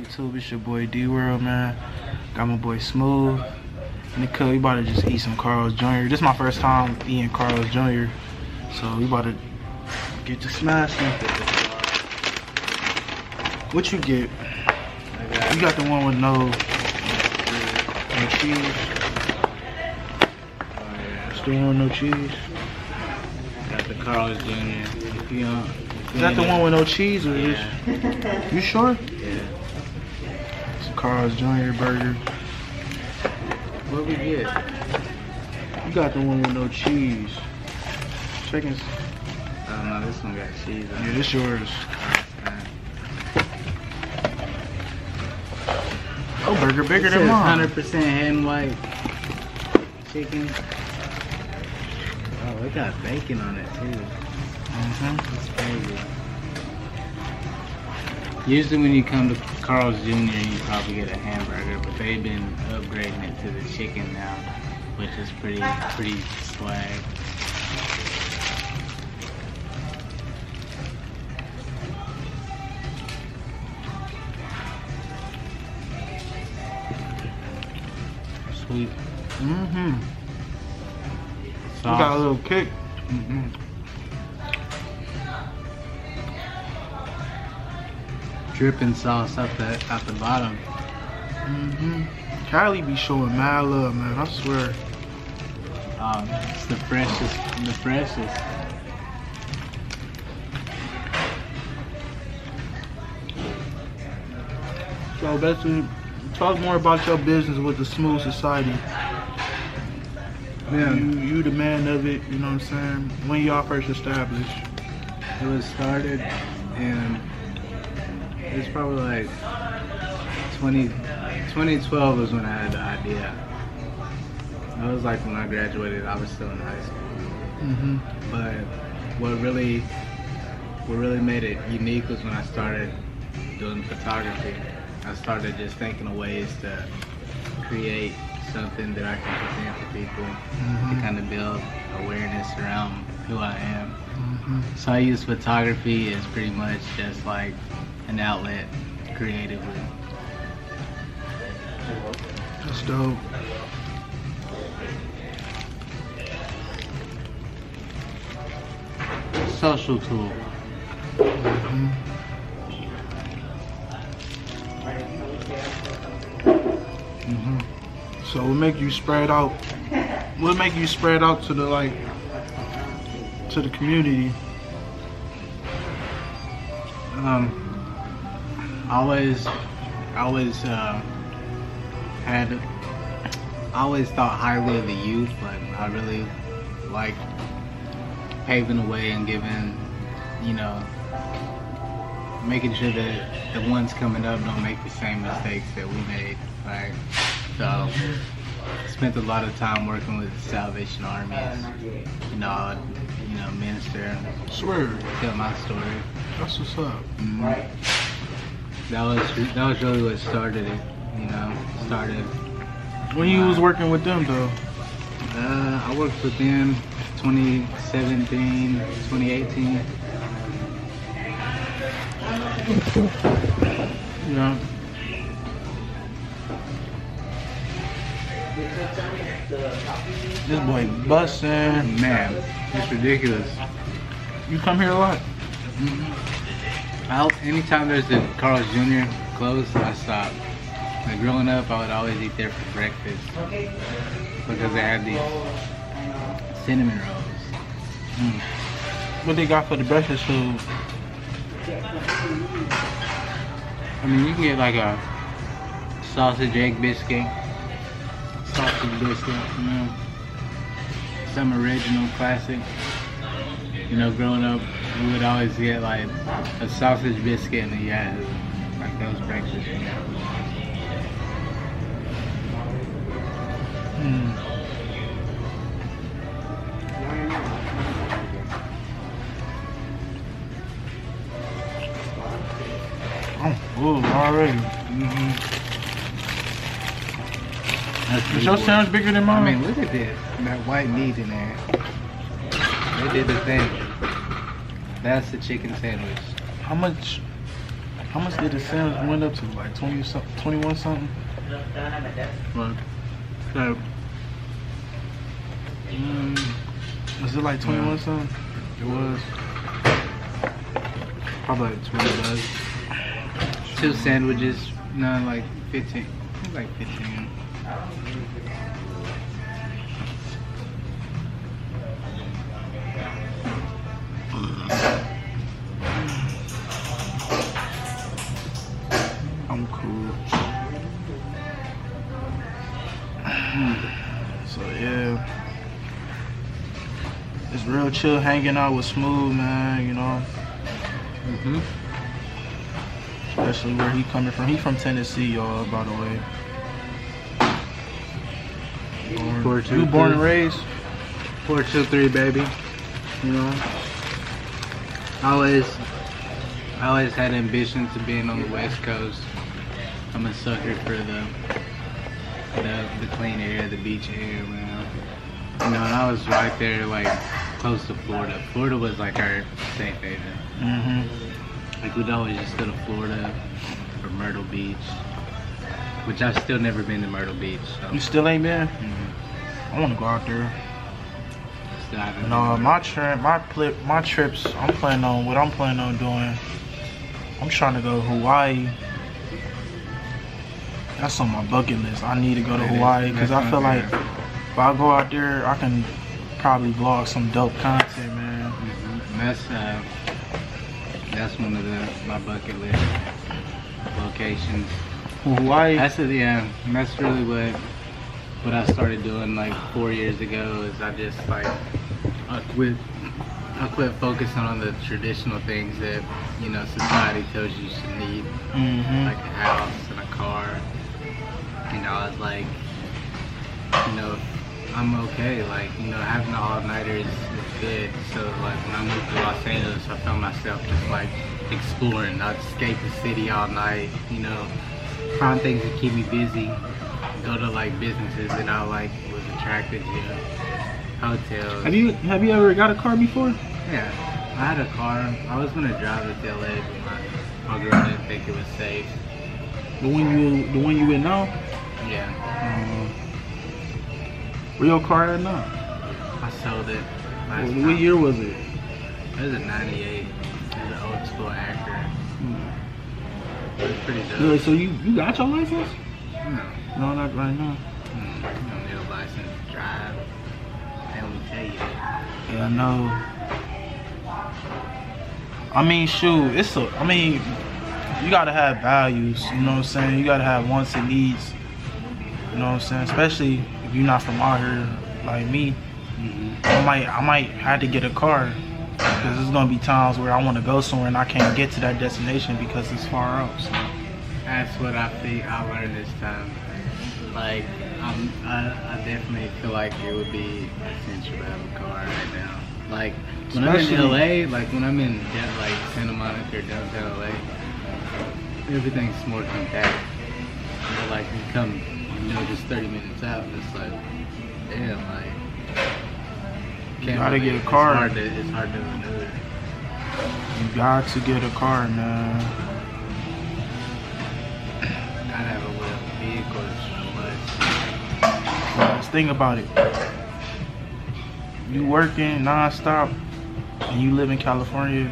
YouTube? It's your boy D World, man. Got my boy Smoovvv in the cut. We about to just eat some Carl's Jr. This is my first time eating Carl's Jr. So we about to get to smashing. What you get? You got the one with no cheese. Still one with no cheese. Got the Carl's Jr. Is that the one with no cheese or yeah. You sure? Yeah. Some Carl's Jr. burger. What we get? You got the one with no cheese. Chicken. I don't know, this one got cheese on it. Yeah, this yours. Oh, burger bigger than mine. 100% hand white chicken. Oh, it got bacon on it too. That's crazy. Usually when you come to Carl's Jr., you probably get a hamburger, but they've been upgrading it to the chicken now, which is pretty swag. Sweet. You Sauce. got a little kick. Dripping sauce out the bottom. Cali be showing mad love, man. I swear. It's the freshest. So basically, talk more about your business with the Smoovvv Society. Yeah. You the man of it, you know what I'm saying? When y'all first established? It was started in, it was probably like 2012 was when I had the idea. That was like when I graduated. I was still in high school. But what really made it unique was when I started doing photography. I started just thinking of ways to create something that I can present to people to kind of build awareness around who I am. So I use photography as pretty much just like an outlet creatively. That's dope. Social tool. So what make you spread out? What make you spread out to the to the community? I always thought highly of the youth, but I really like paving the way and giving, making sure that the ones coming up don't make the same mistakes that we made, right? So I spent a lot of time working with the Salvation Armies, minister and Swear. tell my story. That's what's up. That was really what started it, When you was working with them though? I worked with them 2017, 2018. Yeah. This boy bustin'. Man, it's ridiculous. You come here a lot? Anytime there's the Carl's Jr. closed, I stop. Like growing up, I would always eat there for breakfast because they had these cinnamon rolls. What they got for the breakfast food? I mean, you can get like a sausage egg biscuit, some original classic. Growing up, we would always get like a sausage biscuit and a Yahoo. Like that was breakfast. Oh, already. Is your sandwich bigger than mine? I mean, look at this. That white meat in there. They did the thing. That's the chicken sandwich. How much How much did the sandwich went up to? Like 20 something, 21 something? What? So, Was it like 21 something? it was probably like $20. 2 sandwiches, no, like 15. I think like 15. I'm cool. So yeah, it's real chill hanging out with Smoovvv, man. You know, especially where he coming from. He from Tennessee, y'all. By the way, you born and raised? 423, baby. You know, I always had ambitions of being on the West Coast. I'm a sucker for the clean air, the beach air, man. You know, and I was right there, like close to Florida. Florida was like our safe haven. Like we'd always just go to Florida or Myrtle Beach, which I've still never been to Myrtle Beach. So. You still ain't been? I want to go out there. Still haven't No, been my trips. I'm planning on doing. I'm trying to go to Hawaii. That's on my bucket list. I need to go to Hawaii because I feel like if I go out there, I can probably vlog some dope content, man. That's one of my bucket list locations. Hawaii. That's really what I started doing like 4 years ago. Is I quit focusing on the traditional things that society tells you should need, like a house and a car. I was like, I'm okay. Like, having an all-nighter is good. So, like, when I moved to Los Angeles, I found myself just, like, exploring. I'd escape the city all night, find things that keep me busy, go to, like, businesses that I, like, was attracted to, hotels. Have you ever got a car before? Yeah, I had a car. I was going to drive it to LA, but my girl didn't think it was safe. The one you in now? Yeah. Where your car at now? I sold it last What time. year was it? It was a 98. It was an old school Acura. It was pretty dope. Yeah, so you got your license? No. No, not right now. You don't need a license to drive. They only tell you that. Yeah, I know. I mean, shoot, you gotta have values, you know what I'm saying? You gotta have wants and needs, you know what I'm saying? Especially if you're not from out here like me. I might have to get a car because there's gonna be times where I want to go somewhere and I can't get to that destination because it's far out. So. That's what I learned this time. Like, I definitely feel like it would be essential to have a car right now. Like, when I'm in LA, like when I'm in Santa Monica or downtown LA, everything's more compact. But like you come, just 30 minutes out, and it's like, damn, like, you gotta get a car. It's hard to maneuver. You got to get a car, man. Gotta have a vehicle so much. Well, let's think about it. You working non-stop and you live in California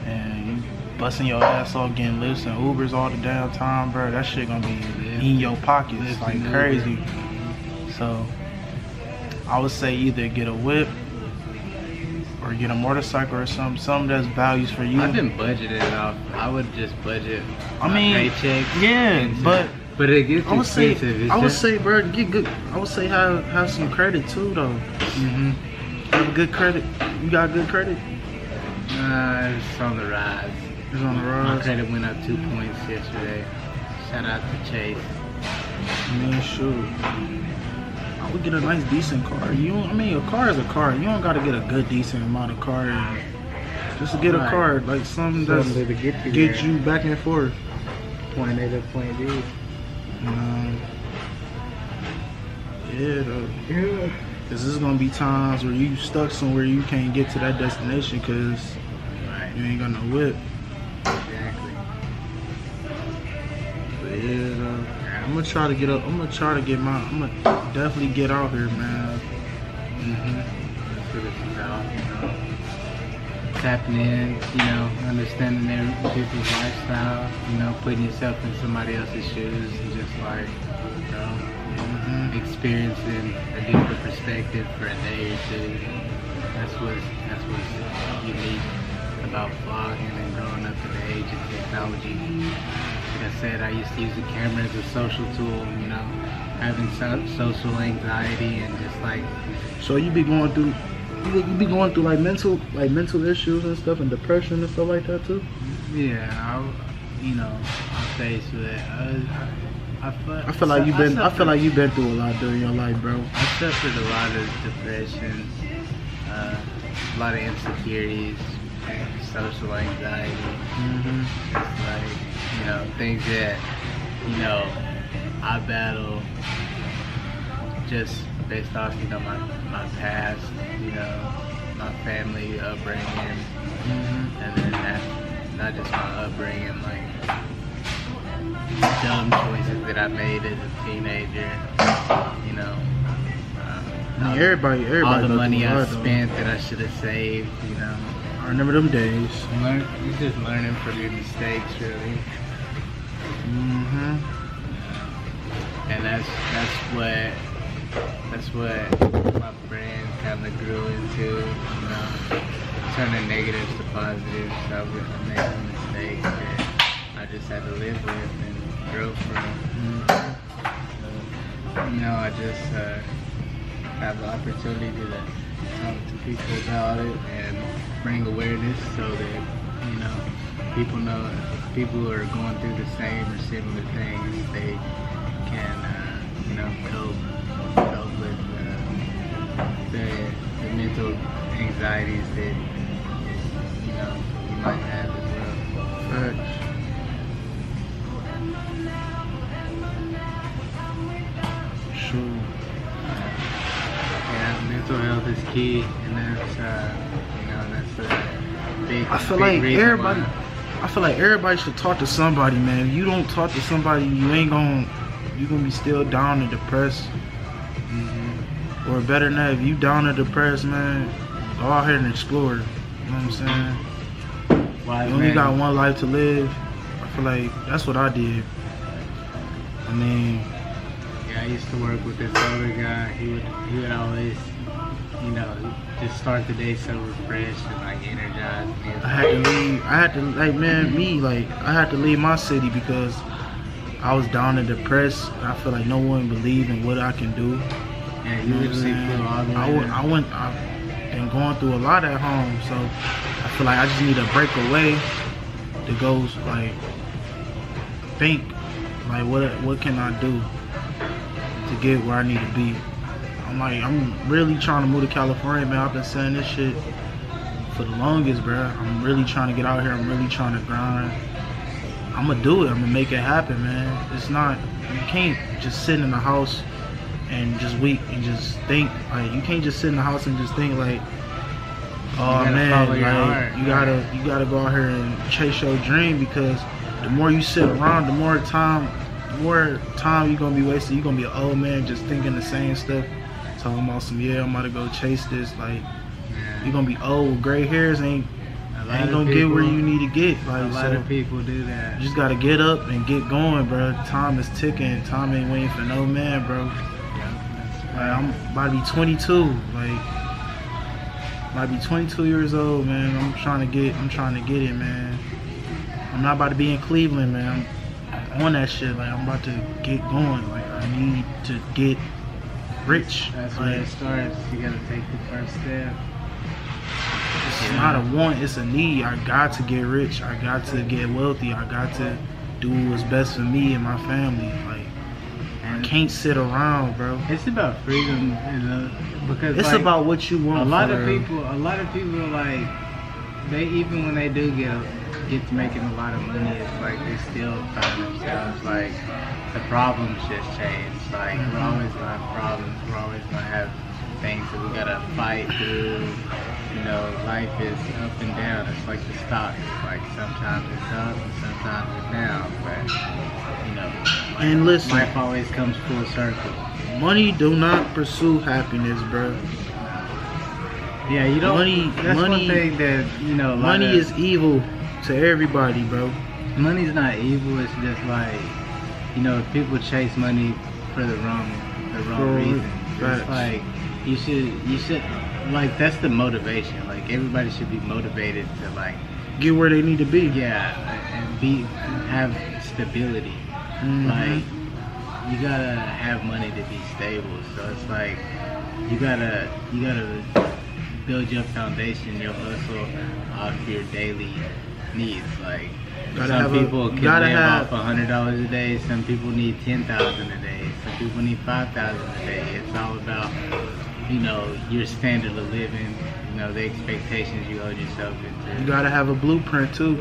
and you busting your ass off getting lifts and Ubers all the damn time, bro. That shit gonna be in your pockets like crazy. So I would say either get a whip or get a motorcycle or something that's values for you. I've been budgeted off. I would just budget my paycheck. Yeah, but it gets expensive. I would say, bro, get good. I would say have some credit too, though. Have good credit. You got good credit? It's on the rise. It's on the rise. My credit went up 2 points yesterday. Shout out to Chase. Man, shoot. I would get a nice, decent car. A car is a car. You don't gotta get a good, decent amount of car. Just to get a car, like something that's get you back and forth. Point A to point B. Yeah, though. Yeah. Cause there's gonna be times where you stuck somewhere you can't get to that destination cause you ain't got no whip. Exactly. yeah, I'm gonna try to get up. I'm gonna definitely get out here, man. That's what it's about, you know. Tapping in, you know, understanding their people's lifestyle, you know, putting yourself in somebody else's shoes and just like, you know, experiencing a different perspective for a day or two. That's what's unique about vlogging and growing up in the age of technology. Like I said, I used to use the camera as a social tool, you know, having social anxiety and just like. So you be going through like mental issues and stuff, and depression and stuff like that too. Yeah, I'm faced with it. I feel like you've been through a lot during your life, bro. I suffered a lot of depression, a lot of insecurities, social anxiety. It's like, you know, things that, you know, I battle just based off, you know, my past, you know, my family upbringing, and then not just my upbringing, like dumb choices that I made as a teenager, you know. Everybody all the money I spent that I should have saved, you know. I remember them days. You're just learning from your mistakes, really. And that's what my brand kind of grew into, you know, turning negatives to positives. I made some mistakes that I just had to live with and grow from. You know, I just have the opportunity to talk to people about it and bring awareness so that, you know people who are going through the same or similar things, they can, you know, cope with the mental anxieties that, you know, you might have as well. Facts. Sure. Yeah, mental health is key, and that's you know, that's a big. I feel like everybody should talk to somebody, man. If you don't talk to somebody, you're gonna be still down and depressed. Or better than that, if you down and depressed, man, go out here and explore. You know what I'm saying? You only got one life to live. I feel like that's what I did. I mean, yeah, I used to work with this older guy. He would always, you know, just start the day so refreshed and like energized. I had to leave my city because I was down and depressed. I feel like no one believed in what I can do. Yeah, you really feel all the way. I've been going through a lot at home, so I feel like I just need a break away to go, like, think, like, what can I do to get where I need to be. I'm really trying to move to California, man. I've been saying this shit for the longest, bro. I'm really trying to get out here. I'm really trying to grind. I'm gonna do it. I'm gonna make it happen, man. It's not, you can't just sit in the house and just wait and just think. Like, you can't just sit in the house and just think like, oh man, like you gotta go out here and chase your dream, because the more you sit around, the more time you're gonna be wasting. You're gonna be an old man just thinking the same stuff, talking about some, yeah, I'm about to go chase this. Like, you're gonna be old. Gray hairs ain't gonna get where you need to get. Like, a lot of people do that. You just gotta get up and get going, bro. Time is ticking. Time ain't waiting for no man, bro. Like, I'm about to be 22. Like, might be 22 years old, man. I'm trying to get it, man. I'm not about to be in Cleveland, man. I'm on that shit. Like, I'm about to get going. Like, I need to get rich. That's where it starts. You gotta take the first step. It's not a want, it's a need. I got to get rich. I got to get wealthy. I got to do what's best for me and my family. Like, I can't sit around, bro. It's about freedom, you know, because it's like, about what you want. A lot of people like, they, even when they do get to making a lot of money, it's like they still find themselves like the problems just change. Like, we're always gonna have problems. We're always gonna have things that we gotta fight through. You know, life is up and down. It's like the stock. It's like sometimes it's up and sometimes it's down. But you know, And listen, life always comes full circle. money do not pursue happiness, bro. Yeah, you don't. That's money, one thing that you know. Money is evil to everybody, bro. Money's not evil. It's just like, you know, people chase money for the wrong reason. It's like you should like, that's the motivation. Like, everybody should be motivated to like Get where they need to be. yeah, and have stability. Like, you gotta have money to be stable. So it's like you gotta build your foundation, your hustle off your daily needs. Like, some people can live off $100 a day. Some people need $10,000 a day. Some people need $5,000 a day. It's all about, you know, your standard of living. You know, the expectations you hold yourself into. You gotta have a blueprint too.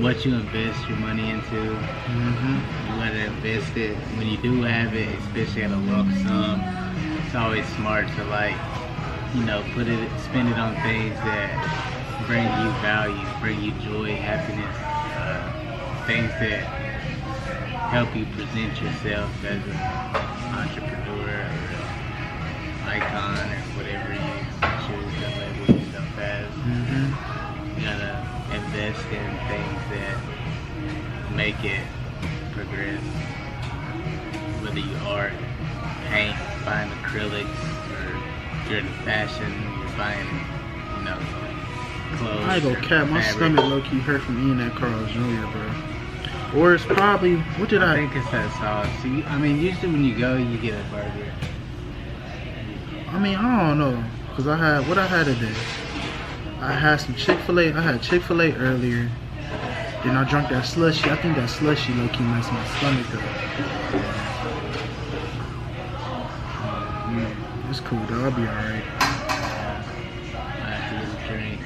What you invest your money into. You gotta invest it when you do have it, especially at a lump sum. It's always smart to, like, you know, spend it on things that bring you value, bring you joy, happiness, things that help you present yourself as an entrepreneur or icon or whatever you choose to label yourself as. You gotta invest in things that make it progress. Whether you art, paint, buying acrylics, or you're into fashion, you're buying, you know, clothes. I ain't gonna cap, my stomach low-key hurt from eating that Carl's Jr., bro. Or it's probably, what did I think it's that sauce. See, I mean, usually when you go, you get a burger. I mean, I don't know, cause what I had today. I had some Chick-fil-A. I had Chick-fil-A earlier. Then I drank that slushy. I think that slushy low-key messed my stomach up. It's cool though. I'll be alright. I have to get a drink.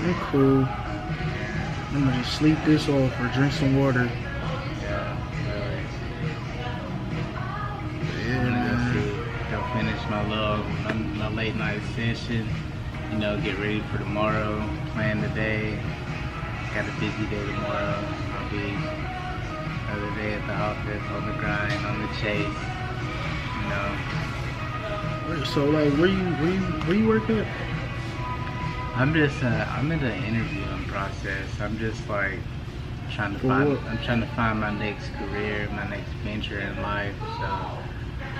I'm cool. I'm gonna just sleep this off or drink some water. Yeah, really. Yeah, man. Go finish my late night session. You know, get ready for tomorrow. Plan the day. Got a busy day tomorrow. I'll be another day at the office, on the grind, on the chase. You know. So like, where you work at? I'm in the interviewing process. I'm just like trying to find my next career, my next venture in life. So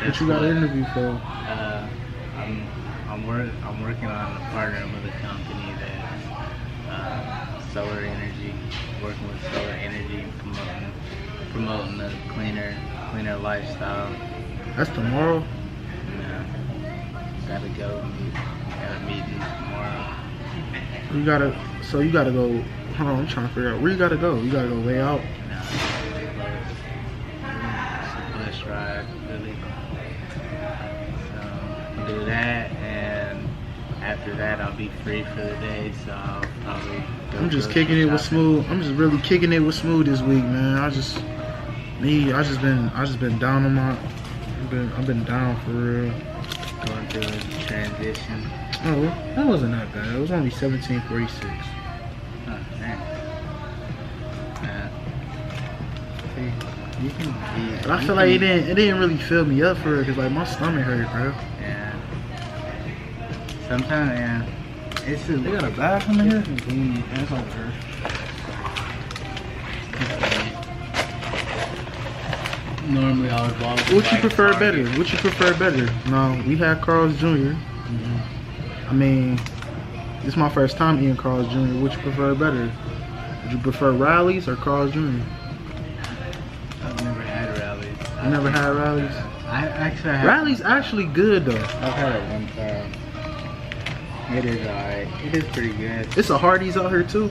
What you got an interview for? I'm working on partnering with a company that's solar energy, working with solar energy, promoting a cleaner lifestyle. That's tomorrow. Gotta go. Got a meeting tomorrow. You gotta go. Hold on, I'm trying to figure out where you gotta go. You gotta go way out. No, it's a bus ride, really. So do that, and after that, I'll be free for the day. So I'll probably go. I'm just kicking it with Smooth. I'm just really kicking it with Smooth this week, man. I just been down on my. I've been down for real. Going through a transition. Oh, that wasn't that bad. It was only 1746. Oh, dang. See, you can be. But I feel like it didn't really fill me up for it, cause like my stomach hurt, bro. Yeah. Sometimes, yeah. They got a bathroom in here? That's over here. Normally I would walk. What you prefer better? No, we had Carl's Jr. I mean, this is my first time eating Carl's Jr. What you prefer better? Would you prefer Rallies or Carl's Jr.? I've never had Rallies. You never had Rallies? I actually have. Rallies actually good though. I've had it one time. It is alright. It is pretty good. It's a Hardee's out here too.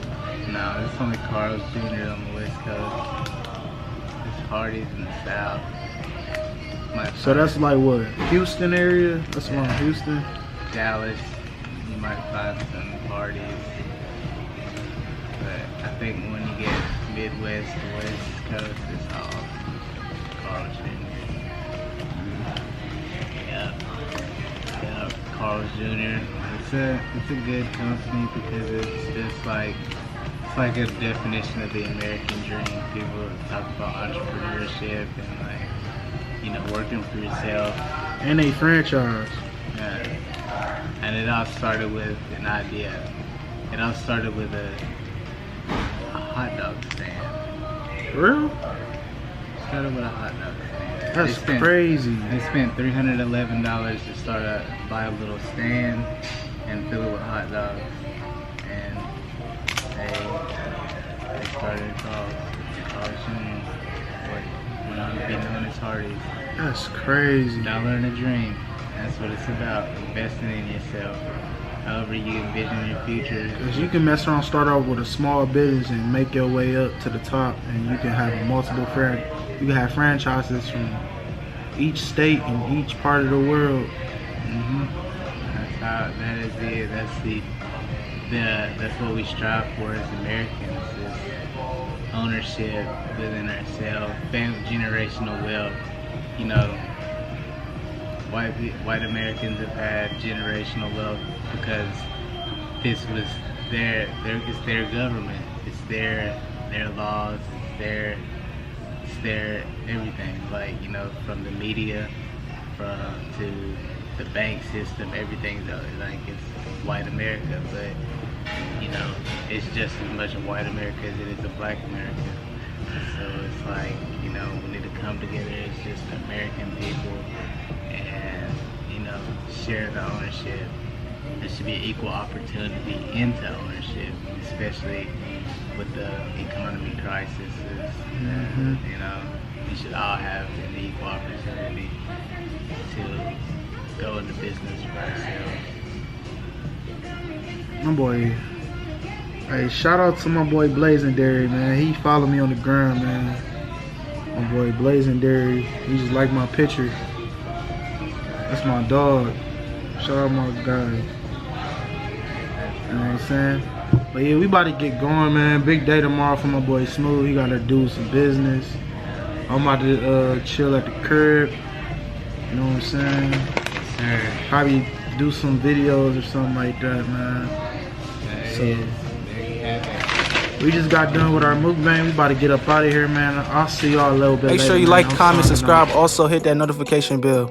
No, it's only Carl's Jr. on the West Coast. It's Hardee's in the South. So that's like what? Houston area? That's around Houston? Dallas. You might find some Hardee's. But I think when you get Midwest to West Coast, it's all Carl's Jr. Yeah. Carl's Jr. It's a good company because it's just like a definition of the American dream. People talk about entrepreneurship and like, you know, working for yourself. And they franchise. Yeah. And it all started with an idea. It all started with a hot dog stand. For real? Started with a hot dog stand. That's crazy. They spent $311 to buy a little stand and fill it with hot dogs. And they started Carl's Jr. What went on to be known as Hardee's. That's crazy. Dollar and a dream. That's what it's about. Investing in yourself. However you envision your future. Cause you can mess around, start off with a small business and make your way up to the top, and you can have you can have franchises from each state and each part of the world. That is it. That's what we strive for as Americans. Is ownership within ourselves, generational wealth. You know, white Americans have had generational wealth because this was it's their government, it's their laws, it's their everything. Like, you know, from the media, to the bank system, everything's like it's white America. But you know, it's just as much a white America as it is a black America. So it's like, you know, we need to come together as just American people and, you know, share the ownership. There should be equal opportunity into ownership, especially with the economy crisis. You know, we should all have an equal opportunity to go into business for ourselves. My boy, hey, shout out to my boy Blazingberry, man. He followed me on the ground, man. My boy Blazingberry, he just liked my picture. That's my dog. Shout out my guy. You know what I'm saying? But yeah, we about to get going, man. Big day tomorrow for my boy Smoovvv. He gotta do some business. I'm about to chill at the crib. You know what I'm saying? Sure. Probably do some videos or something like that, man. So we just got done with our mukbang. We about to get up out of here, man. I'll see y'all a little bit later. Make sure you like, comment, subscribe. Also hit that notification bell.